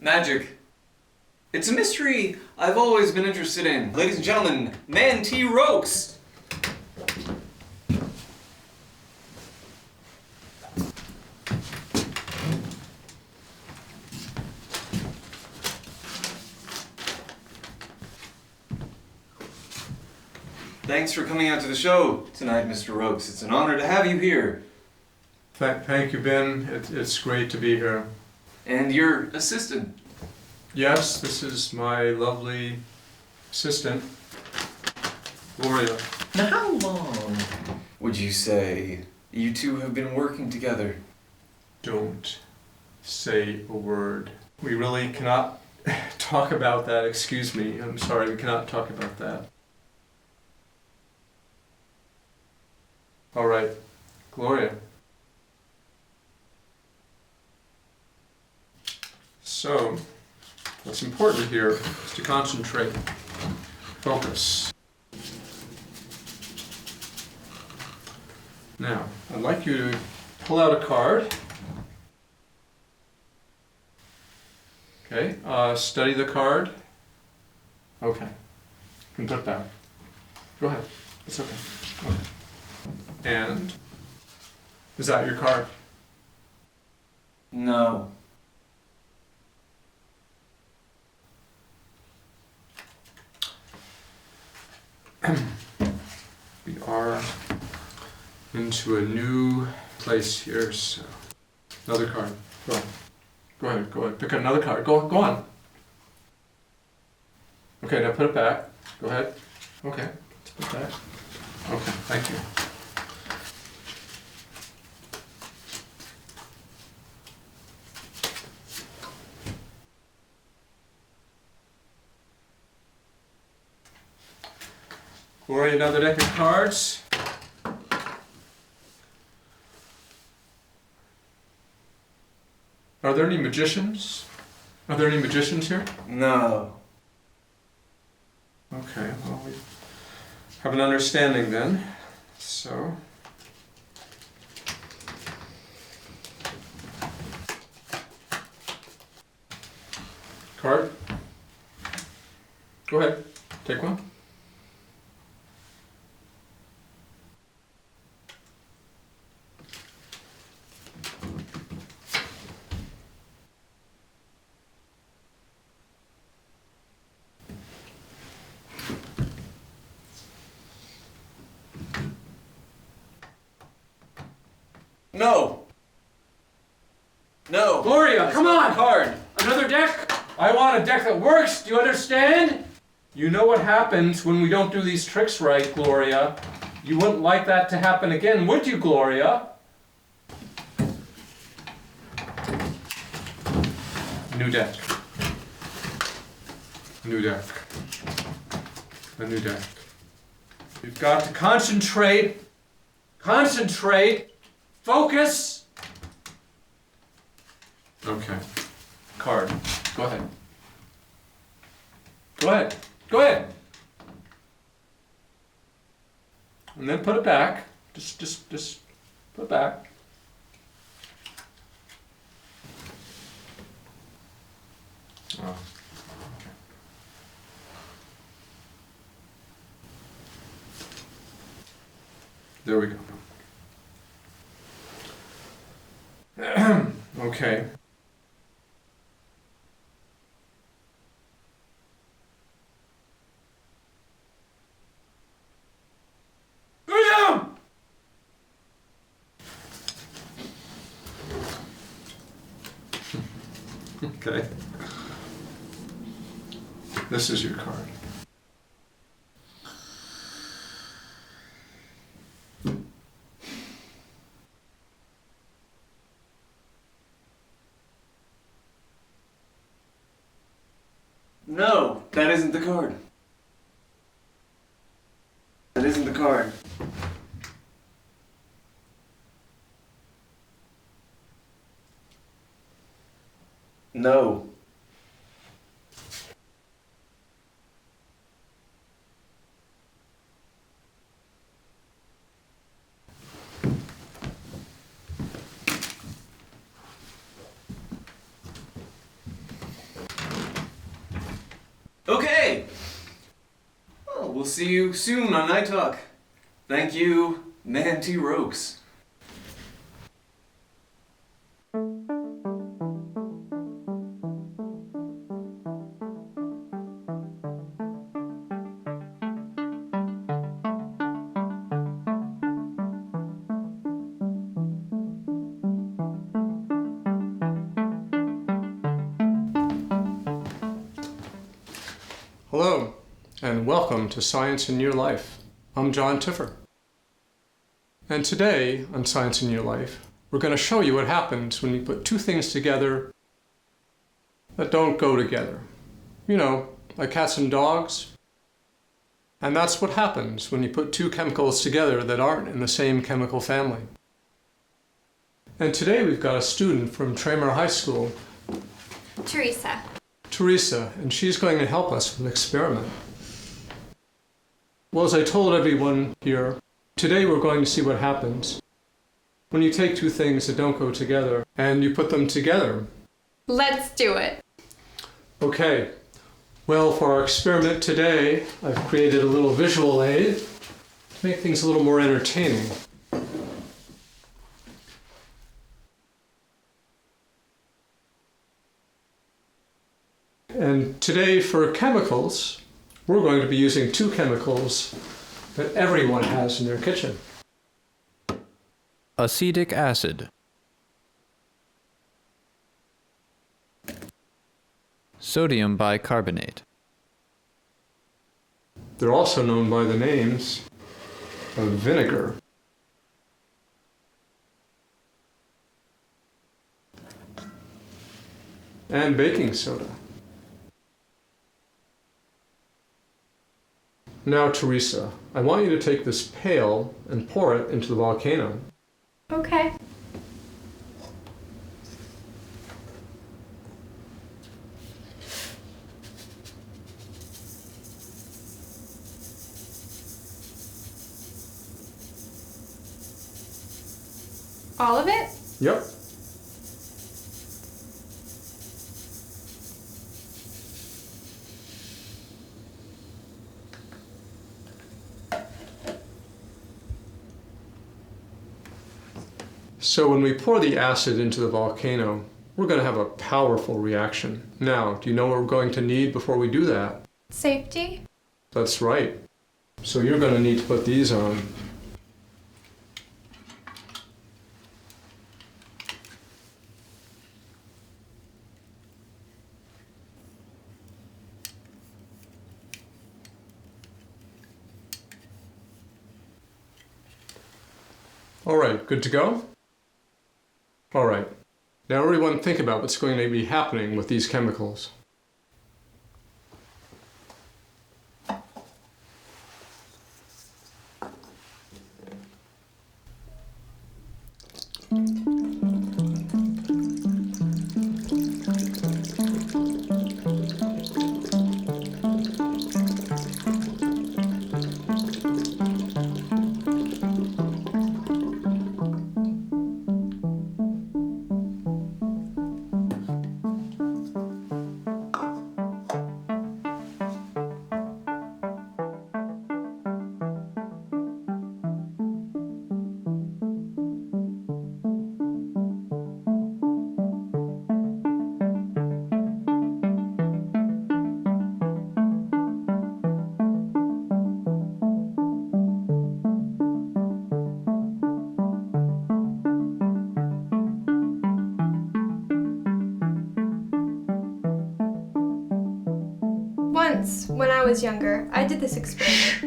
Magic. It's a mystery I've always been interested in. Ladies and gentlemen, Mann T. Roakes. Thanks for coming out to the show tonight, Mr. Roakes. It's an honor to have you here. Thank you, Ben. It's great to be here. And your assistant. Yes, this is my lovely assistant, Gloria. Now, how long would you say you two have been working together? Don't say a word. We really cannot talk about that. Excuse me. I'm sorry, we cannot talk about that. All right, Gloria. So, what's important here is to concentrate, focus. Now, I'd like you to pull out a card. Okay, study the card. Okay, you can put it back. Go ahead, it's okay. Okay. And, is that your card? No. We are into a new place here, so another card. Go ahead. Go ahead. Pick another card. Go on. Okay, now put it back. Go ahead. Okay, let's put it back. Okay, thank you. Gloria, another deck of cards. Are there any magicians? Are there any magicians here? No. Okay, well, we have an understanding then. So, card. Go ahead, take one. No. No. Gloria, come on! Card. Another deck? I want a deck that works, do you understand? You know what happens when we don't do these tricks right, Gloria. You wouldn't like that to happen again, would you, Gloria? New deck. New deck. A new deck. You've got to concentrate. Concentrate. Focus. Okay. Card. Go ahead. Go ahead. Go ahead. And then put it back. Just put it back. Oh. Okay. There we go. Okay. Okay. This is your card. No, that isn't the card. That isn't the card. No. we'll see you soon on Nighttalk. Thank you, Mann T. Roakes. Hello, and welcome to Science in Your Life. I'm John Tiffer. And today on Science in Your Life, we're going to show you what happens when you put two things together that don't go together. You know, like cats and dogs. And that's what happens when you put two chemicals together that aren't in the same chemical family. And today we've got a student from Tramer High School, Theresa, and she's going to help us with an experiment. Well, as I told everyone here, today we're going to see what happens when you take two things that don't go together and you put them together. Let's do it. Okay. Well, for our experiment today, I've created a little visual aid to make things a little more entertaining. And today for chemicals, we're going to be using two chemicals that everyone has in their kitchen. Acetic acid, sodium bicarbonate, They're also known by the names of vinegar and baking soda. Now, Theresa, I want you to take this pail and pour it into the volcano. Okay. All of it? Yep. So when we pour the acid into the volcano, we're going to have a powerful reaction. Now, do you know what we're going to need before we do that? Safety? That's right. So you're going to need to put these on. All right, good to go? All right. Now everyone think about what's going to be happening with these chemicals. Once, when I was younger, I did this experiment.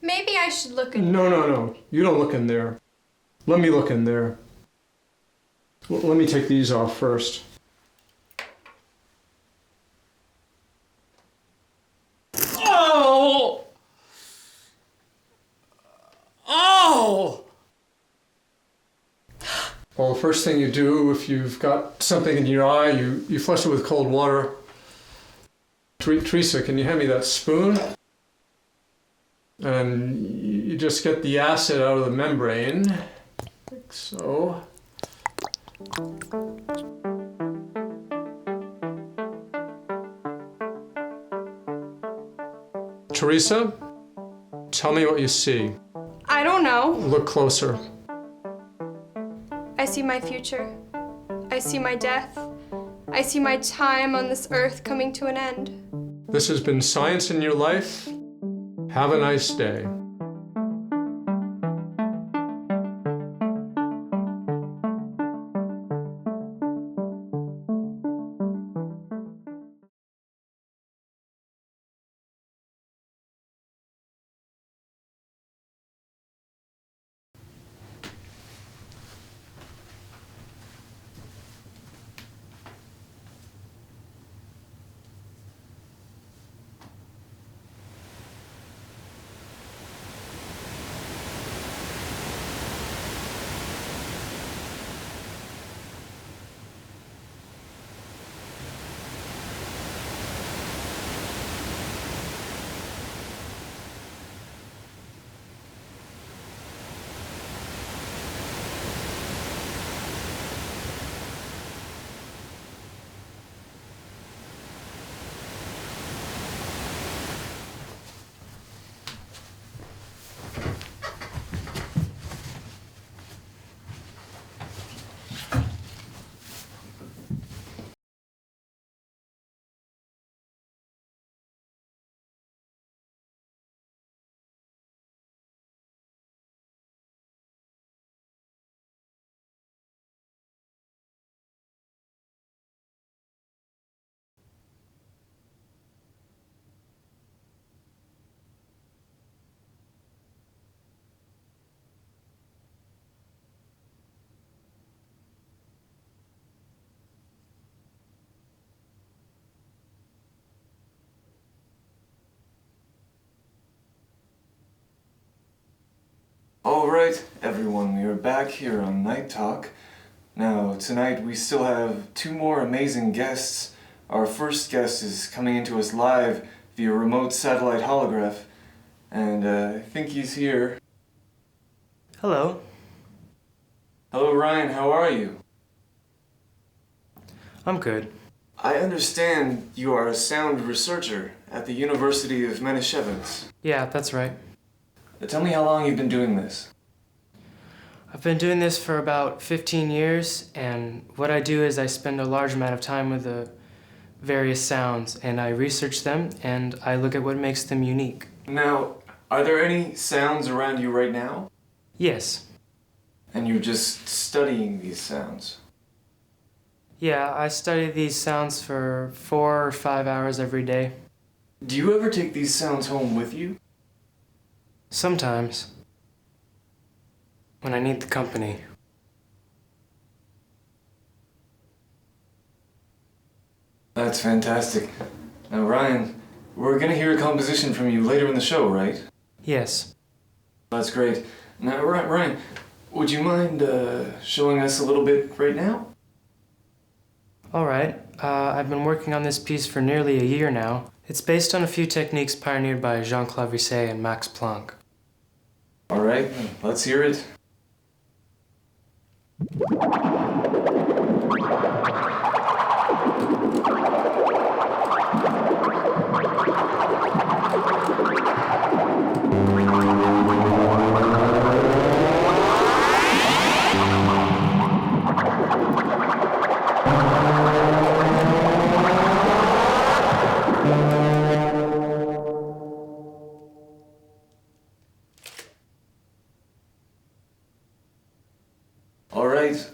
Maybe I should look in. No. You don't look in there. Let me look in there. Let me take these off first. Oh! Oh! Well, the first thing you do if you've got something in your eye, you flush it with cold water. Theresa, can you hand me that spoon? And you just get the acid out of the membrane. so. Theresa, tell me what you see. I don't know. Look closer. I see my future. I see my death. I see my time on this earth coming to an end. This has been Science in Your Life. Have a nice day. Alright, everyone, we are back here on Nighttalk. Now, tonight we still have two more amazing guests. Our first guest is coming into us live via remote satellite holograph, and I think he's here. Hello. Hello, Ryan, how are you? I'm good. I understand you are a sound researcher at the University of Manischewitz. Yeah, that's right. Tell me how long you've been doing this. I've been doing this for about 15 years, and what I do is I spend a large amount of time with the various sounds, and I research them, and I look at what makes them unique. Now, are there any sounds around you right now? Yes. And you're just studying these sounds? Yeah, I study these sounds for 4 or 5 hours every day. Do you ever take these sounds home with you? Sometimes. When I need the company. That's fantastic. Now, Ryan, we're gonna hear a composition from you later in the show, right? Yes. That's great. Now, Ryan, would you mind showing us a little bit right now? All right. I've been working on this piece for nearly a year now. It's based on a few techniques pioneered by Jean Clavier and Max Planck. All right, let's hear it.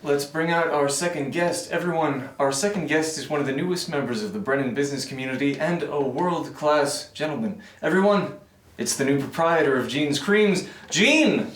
Let's bring out our second guest. Everyone, our second guest is one of the newest members of the Brennan business community and a world-class gentleman. Everyone, it's the new proprietor of Gene's Creams, Gene!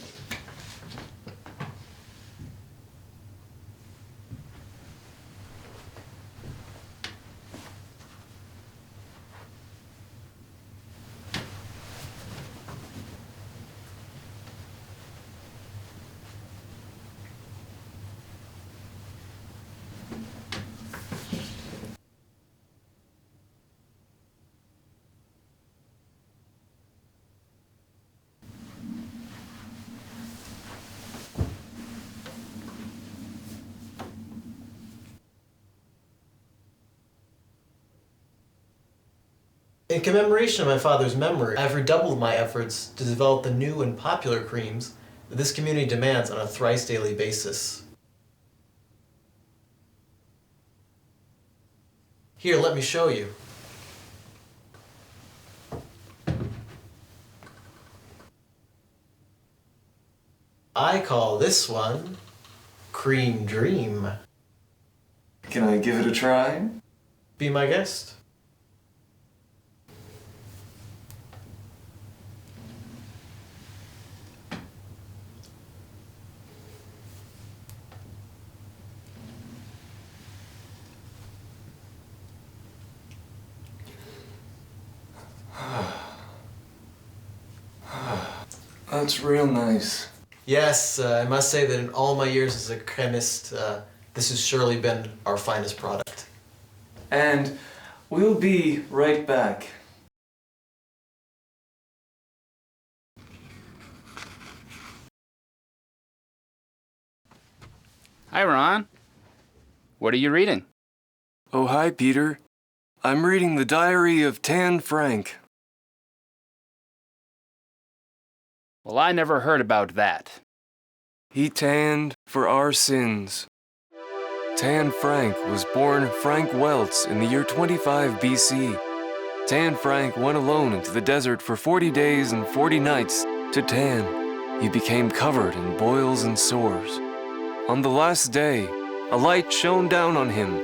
In commemoration of my father's memory, I've redoubled my efforts to develop the new and popular creams that this community demands on a thrice daily basis. Here, let me show you. I call this one Cream Dream. Can I give it a try? Be my guest. That's real nice. Yes, I must say that in all my years as a chemist, this has surely been our finest product. And we'll be right back. Hi, Ron. What are you reading? Oh, hi, Peter. I'm reading the diary of Tan Frank. Well, I never heard about that. He tanned for our sins. Tan Frank was born Frank Welts in the year 25 BC. Tan Frank went alone into the desert for 40 days and 40 nights to tan. He became covered in boils and sores. On the last day, a light shone down on him,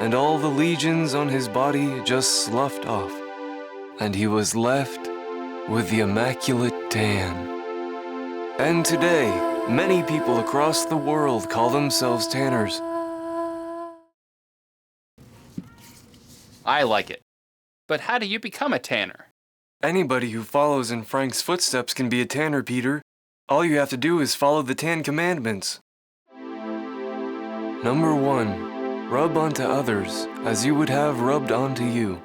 and all the legions on his body just sloughed off. And he was left with the immaculate tan. And today, many people across the world call themselves tanners. I like it. But how do you become a tanner? Anybody who follows in Frank's footsteps can be a tanner, Peter. All you have to do is follow the 10 Commandments. Number 1, rub onto others as you would have rubbed onto you.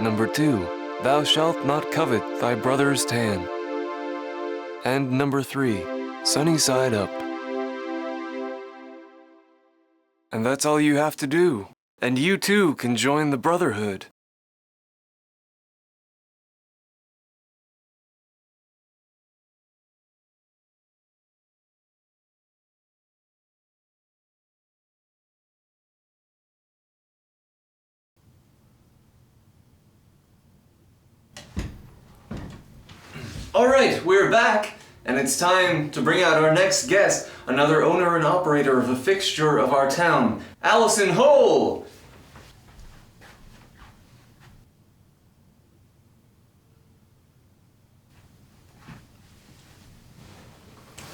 Number 2, thou shalt not covet thy brother's tan. And number 3, sunny side up. And that's all you have to do. And you too can join the Brotherhood. All right, we're back, and it's time to bring out our next guest, another owner and operator of a fixture of our town, Allison Hole.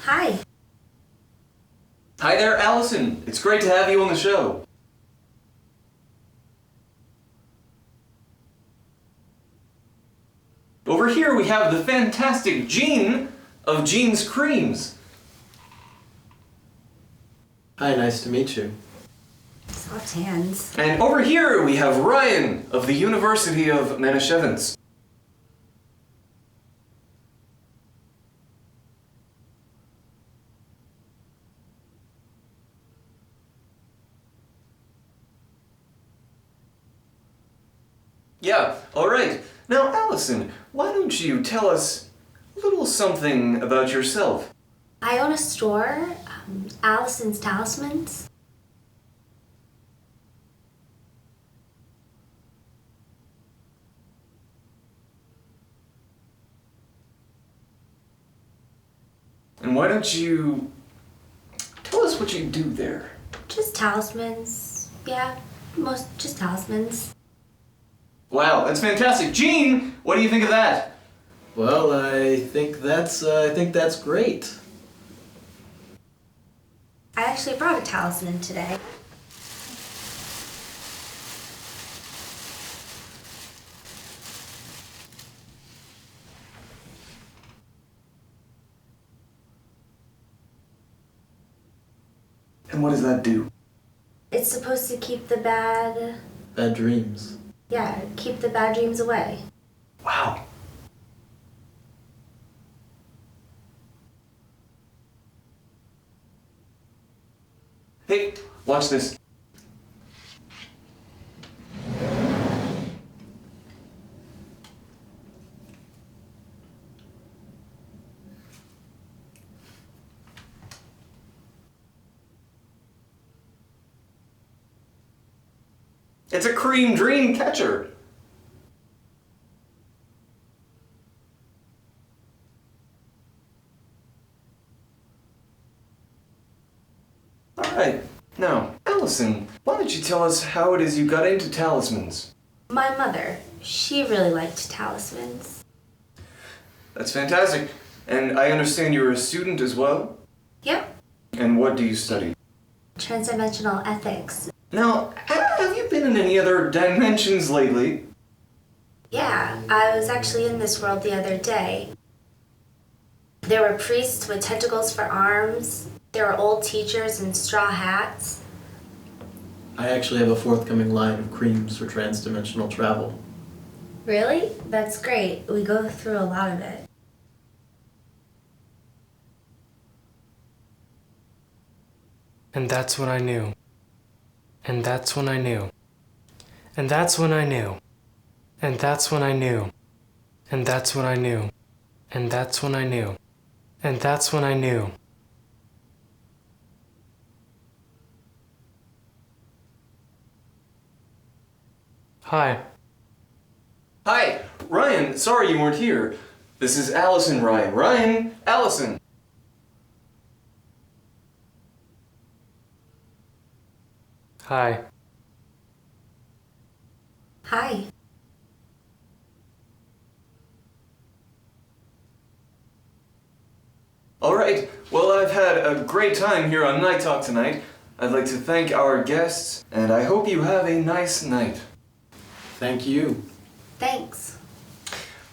Hi. Hi there, Allison. It's great to have you on the show. Over here we have the fantastic Jean of Jean's Creams. Hi, nice to meet you. Soft hands. And over here we have Ryan of the University of Manischewitz. Yeah, all right. Now, Allison, why don't you tell us a little something about yourself? I own a store, Allison's Talismans. And why don't you tell us what you do there? Just talismans. Yeah, just talismans. Wow, that's fantastic. Jean, what do you think of that? Well, I think that's great. I actually brought a talisman today. And what does that do? It's supposed to keep the bad dreams. Yeah, keep the bad dreams away. Wow. Hey, watch this. It's a cream dream catcher. Alright, now, Allison, why don't you tell us how it is you got into talismans? My mother, she really liked talismans. That's fantastic. And I understand you're a student as well? Yep. And what do you study? Transdimensional ethics. Now, have you been in any other dimensions lately? Yeah, I was actually in this world the other day. There were priests with tentacles for arms. There were old teachers in straw hats. I actually have a forthcoming line of creams for transdimensional travel. Really? That's great. We go through a lot of it. And that's when I knew. And that's when I knew. And that's when I knew. And that's when I knew. And that's when I knew. And that's when I knew. And that's when I knew. Hi. Hi, Ryan. Sorry you weren't here. This is Allison, Ryan. Ryan, Allison. Hi. Hi. Alright, well, I've had a great time here on Nighttalk tonight. I'd like to thank our guests, and I hope you have a nice night. Thank you. Thanks.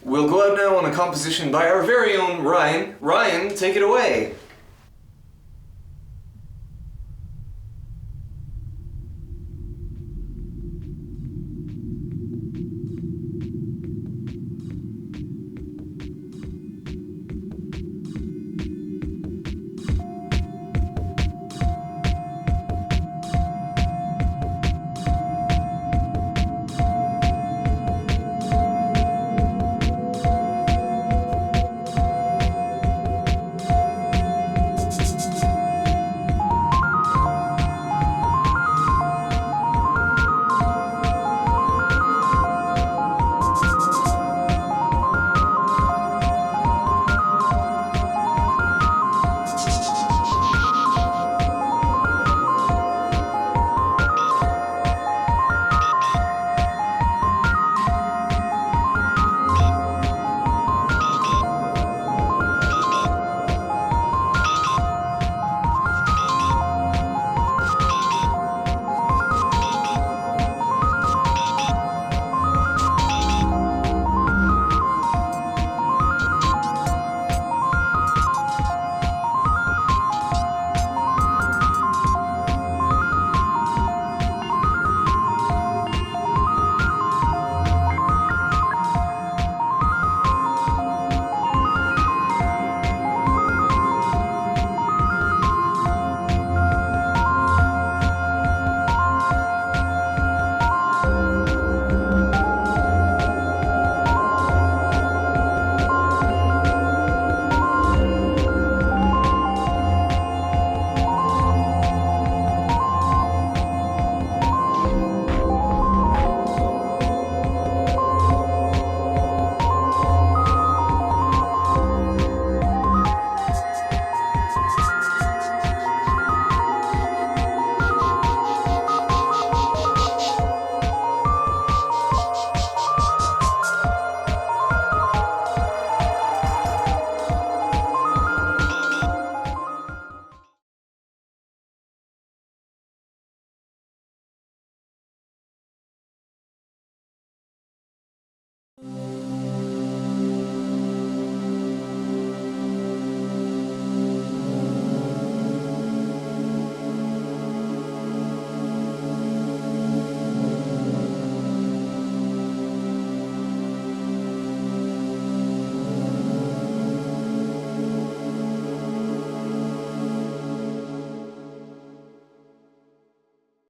We'll go out now on a composition by our very own Ryan. Ryan, take it away.